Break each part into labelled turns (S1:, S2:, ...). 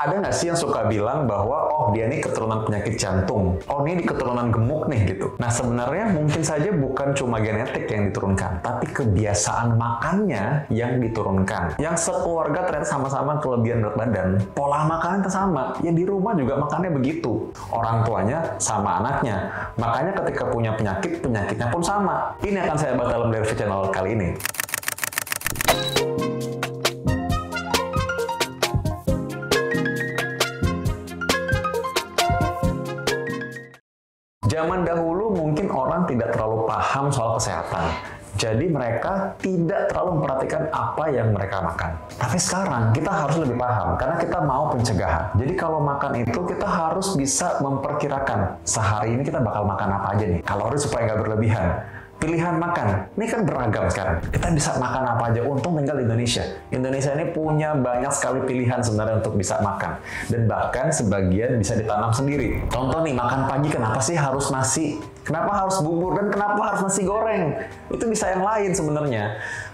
S1: Ada nggak sih yang suka bilang bahwa oh dia ini keturunan penyakit jantung, oh ini di keturunan gemuk nih gitu. Nah sebenarnya mungkin saja bukan cuma genetik yang diturunkan, tapi kebiasaan makannya yang diturunkan. Yang sekeluarga ternyata sama-sama kelebihan berat badan, pola makan sama, ya di rumah juga makannya begitu. Orang tuanya sama anaknya, makanya ketika punya penyakit, penyakitnya pun sama. Ini akan saya bahas dalam Dervi Channel kali ini. Zaman dahulu mungkin orang tidak terlalu paham soal kesehatan. Jadi mereka tidak terlalu memperhatikan apa yang mereka makan. Tapi sekarang kita harus lebih paham karena kita mau pencegahan. Jadi kalau makan itu kita harus bisa memperkirakan sehari ini kita bakal makan apa aja nih. Kalori supaya nggak berlebihan. Pilihan makan, ini kan beragam sekarang. Kita bisa makan apa aja, untung tinggal di Indonesia. Indonesia ini punya banyak sekali pilihan sebenarnya untuk bisa makan. Dan bahkan sebagian bisa ditanam sendiri. Contoh nih, makan pagi kenapa sih harus nasi? Kenapa harus bubur? Dan kenapa harus nasi goreng? Itu bisa yang lain sebenarnya.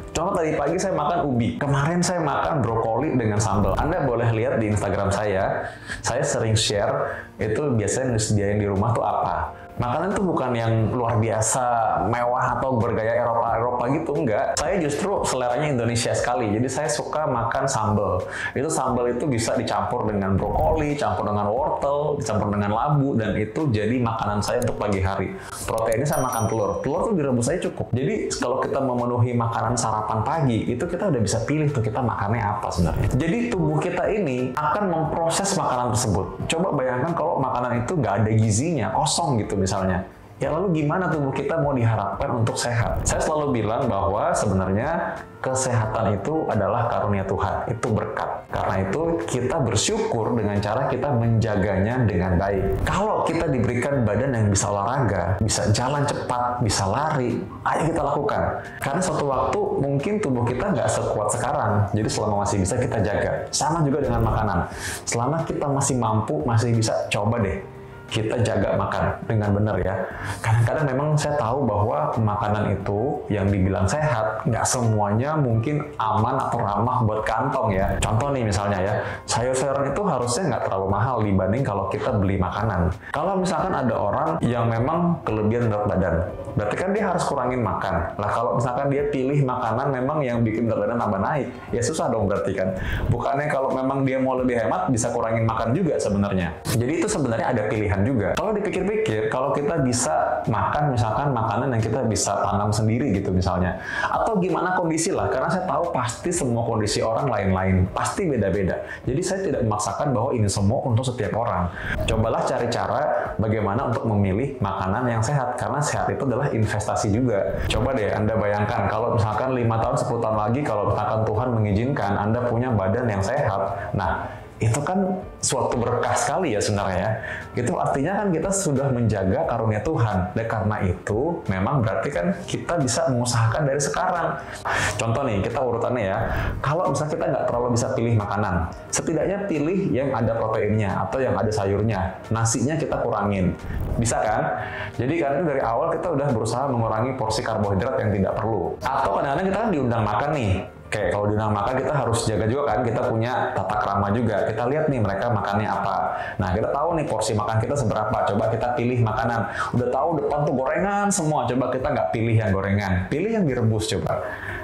S1: Contoh tadi pagi saya makan ubi. Kemarin saya makan brokoli dengan sambal. Anda boleh lihat di Instagram saya sering share, itu biasanya disediain di rumah tuh apa. Makanan itu bukan yang luar biasa, mewah atau bergaya Eropa gitu, enggak. Saya justru seleranya Indonesia sekali, jadi saya suka makan sambal. Itu sambal itu bisa dicampur dengan brokoli, campur dengan wortel, dicampur dengan labu, dan itu jadi makanan saya untuk pagi hari. Proteinnya saya makan telur. Telur tuh direbus aja cukup. Jadi kalau kita memenuhi makanan sarapan pagi, itu kita udah bisa pilih tuh kita makannya apa sebenarnya. Jadi tubuh kita ini akan memproses makanan tersebut. Coba bayangkan kalau makanan itu nggak ada gizinya, kosong gitu misalnya. Ya lalu gimana tubuh kita mau diharapkan untuk sehat? Saya selalu bilang bahwa sebenarnya kesehatan itu adalah karunia Tuhan, itu berkat. Karena itu kita bersyukur dengan cara kita menjaganya dengan baik. Kalau kita diberikan badan yang bisa olahraga, bisa jalan cepat, bisa lari, ayo kita lakukan. Karena suatu waktu mungkin tubuh kita nggak sekuat sekarang, jadi selama masih bisa kita jaga. Sama juga dengan makanan. Selama kita masih mampu, masih bisa, coba deh kita jaga makan dengan benar ya. Kadang-kadang memang saya tahu bahwa makanan itu yang dibilang sehat, nggak semuanya mungkin aman atau ramah buat kantong ya. Contoh nih misalnya ya, sayur-sayuran itu harusnya nggak terlalu mahal dibanding kalau kita beli makanan. Kalau misalkan ada orang yang memang kelebihan berat badan, berarti kan dia harus kurangin makan. Lah kalau misalkan dia pilih makanan memang yang bikin berat badan tambah naik, ya susah dong berarti kan. Bukannya kalau memang dia mau lebih hemat, bisa kurangin makan juga sebenarnya. Jadi itu sebenarnya ada pilihan juga. Kalau dipikir-pikir, kalau kita bisa makan misalkan makanan yang kita bisa tanam sendiri gitu misalnya, atau gimana kondisi lah, karena saya tahu pasti semua kondisi orang lain-lain, pasti beda-beda. Jadi saya tidak memaksakan bahwa ini semua untuk setiap orang. Cobalah cari cara bagaimana untuk memilih makanan yang sehat, karena sehat itu adalah investasi juga. Coba deh Anda bayangkan kalau misalkan 5 tahun, 10 tahun lagi, kalau misalkan Tuhan mengizinkan Anda punya badan yang sehat, nah itu kan suatu berkah sekali ya sebenarnya ya. Itu artinya kan kita sudah menjaga karunia Tuhan. Dan karena itu memang berarti kan kita bisa mengusahakan dari sekarang. Contoh nih, kita urutannya ya. Kalau misalnya kita nggak terlalu bisa pilih makanan, setidaknya pilih yang ada proteinnya atau yang ada sayurnya. Nasinya kita kurangin. Bisa kan? Jadi karena itu dari awal kita udah berusaha mengurangi porsi karbohidrat yang tidak perlu. Atau kadang-kadang kita kan diundang makan nih. Kayak kalau diundang makan kita harus jaga juga kan, kita punya tata krama juga. Kita lihat nih mereka makannya apa. Nah kita tahu nih porsi makan kita seberapa. Coba kita pilih makanan. Udah tahu depan tuh gorengan semua. Coba kita nggak pilih yang gorengan, pilih yang direbus coba.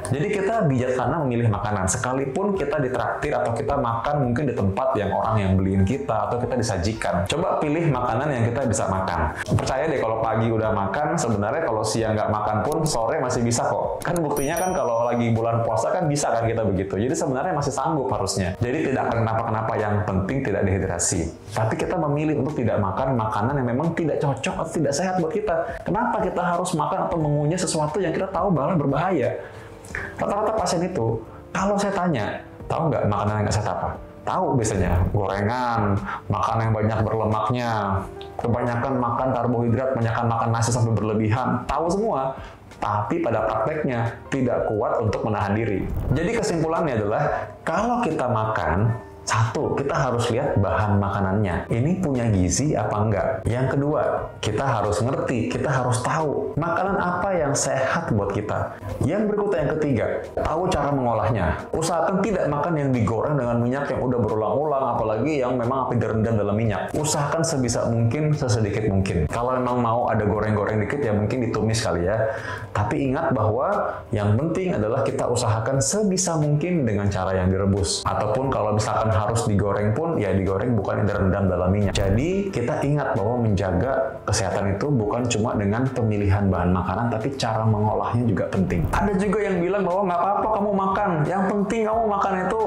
S1: Jadi kita bijaksana memilih makanan. Sekalipun kita ditraktir atau kita makan mungkin di tempat yang orang yang beliin kita atau kita disajikan. Coba pilih makanan yang kita bisa makan. Percaya deh kalau pagi udah makan, sebenarnya kalau siang nggak makan pun sore masih bisa kok. Kan buktinya kan kalau lagi bulan puasa kan bisa kan kita begitu. Jadi sebenarnya masih sanggup harusnya. Jadi tidak akan kenapa-kenapa, yang penting tidak dehidrasi. Tapi kita memilih untuk tidak makan makanan yang memang tidak cocok atau tidak sehat buat kita. Kenapa kita harus makan atau mengunyah sesuatu yang kita tahu bahwa berbahaya? Rata-rata pasien itu, kalau saya tanya, tahu nggak makanan yang nggak sehat apa? Tahu biasanya, gorengan, makanan yang banyak berlemaknya, kebanyakan makan karbohidrat, kebanyakan makan nasi sampai berlebihan, tahu semua. Tapi pada prakteknya tidak kuat untuk menahan diri. Jadi kesimpulannya adalah, kalau kita makan, Satu, kita harus lihat bahan makanannya. Ini punya gizi apa enggak? Yang kedua, kita harus ngerti, kita harus tahu makanan apa yang sehat buat kita. Yang berikutnya, yang ketiga, tahu cara mengolahnya. Usahakan tidak makan yang digoreng dengan minyak yang udah berulang-ulang, apalagi yang memang api direndam dalam minyak. Usahakan sebisa mungkin, sesedikit mungkin. Kalau memang mau ada goreng-goreng dikit, ya mungkin ditumis kali ya. Tapi ingat bahwa yang penting adalah kita usahakan sebisa mungkin dengan cara yang direbus. Ataupun kalau misalkan harus digoreng pun, ya digoreng bukan yang direndam dalam minyak. Jadi kita ingat bahwa menjaga kesehatan itu bukan cuma dengan pemilihan bahan makanan, tapi cara mengolahnya juga penting. Ada juga yang bilang bahwa nggak apa-apa kamu makan, yang penting kamu makan itu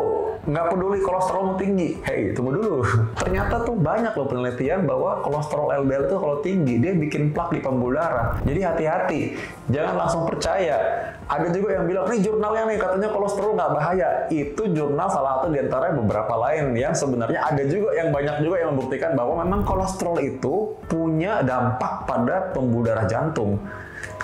S1: nggak peduli kolesterolmu tinggi. Hei, tunggu dulu. Ternyata tuh banyak loh penelitian bahwa kolesterol LDL itu kalau tinggi, dia bikin plak di pembuluh darah. Jadi hati-hati, jangan langsung percaya. Ada juga yang bilang, nih jurnalnya nih katanya kolesterol nggak bahaya. Itu jurnal salah satu di antara beberapa lain yang sebenarnya ada juga yang banyak juga yang membuktikan bahwa memang kolesterol itu punya dampak pada pembuluh darah jantung.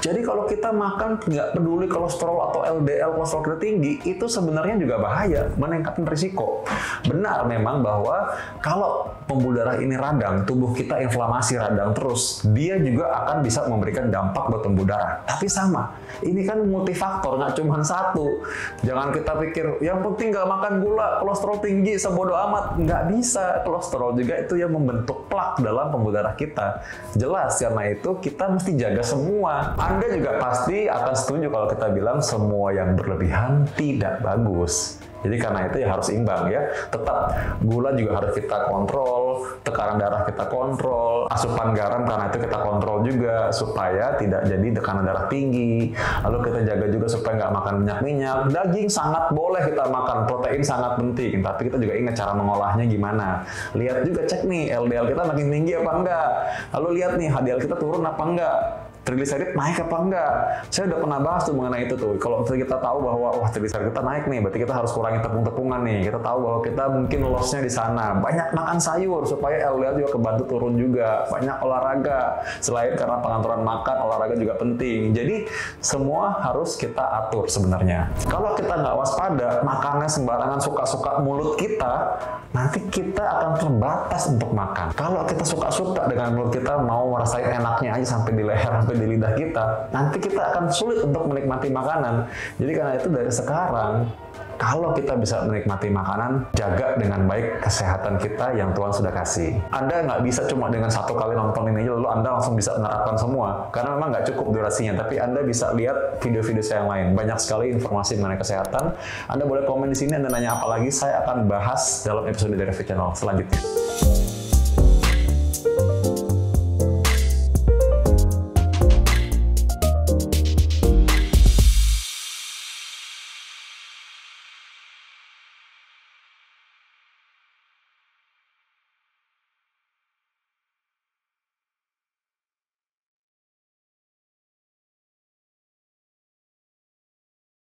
S1: Jadi kalau kita makan nggak peduli kolesterol atau LDL, kolesterol kita tinggi, itu sebenarnya juga bahaya, meningkatkan risiko. Benar memang bahwa kalau pembuluh darah ini radang, tubuh kita inflamasi radang terus, dia juga akan bisa memberikan dampak buat pembuluh darah. Tapi sama, ini kan multifaktor, nggak cuma satu. Jangan kita pikir, yang penting nggak makan gula, kolesterol tinggi, sebodoh amat. Nggak bisa, kolesterol juga itu yang membentuk plak dalam pembuluh darah kita. Jelas, karena itu kita mesti jaga semua. Anda juga pasti akan setuju kalau kita bilang semua yang berlebihan tidak bagus. Jadi karena itu ya harus imbang ya. Tetap gula juga harus kita kontrol, tekanan darah kita kontrol, asupan garam karena itu kita kontrol juga supaya tidak jadi tekanan darah tinggi. Lalu kita jaga juga supaya nggak makan minyak-minyak. Daging sangat boleh kita makan, protein sangat penting. Tapi kita juga ingat cara mengolahnya gimana. Lihat juga, cek nih LDL kita makin tinggi apa enggak. Lalu lihat nih HDL kita turun apa enggak. Trigliserid naik apa enggak? Saya udah pernah bahas tuh mengenai itu tuh. Kalau misalnya kita tahu bahwa wah trigliserid kita naik nih, berarti kita harus kurangi tepung-tepungan nih. Kita tahu bahwa kita mungkin loss-nya di sana. Banyak makan sayur supaya LDL juga kebantu turun juga. Banyak olahraga. Selain karena pengaturan makan, olahraga juga penting. Jadi semua harus kita atur sebenarnya. Kalau kita nggak waspada, makannya sembarangan suka-suka mulut kita, nanti kita akan terbatas untuk makan. Kalau kita suka-suka dengan mulut kita, mau merasain enaknya aja sampai di leher, sampai di lidah kita, nanti kita akan sulit untuk menikmati makanan. Jadi karena itu dari sekarang, kalau kita bisa menikmati makanan, jaga dengan baik kesehatan kita yang Tuhan sudah kasih. Anda nggak bisa cuma dengan satu kali nonton ini aja, lalu Anda langsung bisa menerapkan semua. Karena memang nggak cukup durasinya, tapi Anda bisa lihat video-video saya yang lain. Banyak sekali informasi mengenai kesehatan. Anda boleh komen di sini, Anda nanya apa lagi, saya akan bahas dalam episode dari Fit Channel selanjutnya.